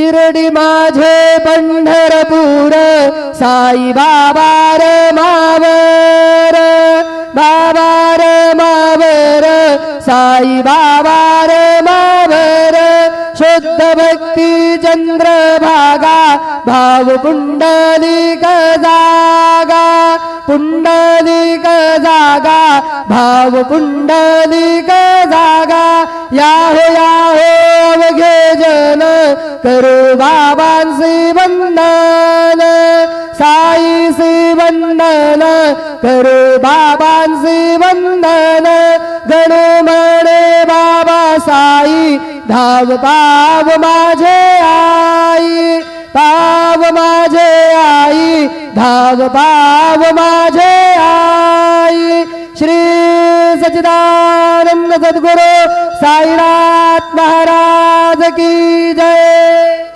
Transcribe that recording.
शिर्डी माझे पंढरपूर साई बाबा रे मावर बाबा रे मावर साई बाबा रे मावर शुद्ध भक्ती चंद्रभागा भाव पुंडलिक जागा पुंडलिक जागा भाव पुंडलिक जागा याहो अवघे जन करू बाबांसी वंदन साईसी वंदन करू बाबांसी वंदन गणू म्हणे बाबा साई धाव पाव माझे आई पाव माझे आई धाव पाव माझे आई श्री सच्चिदानंद सद्गुरु साईनाथ महाराज की जय।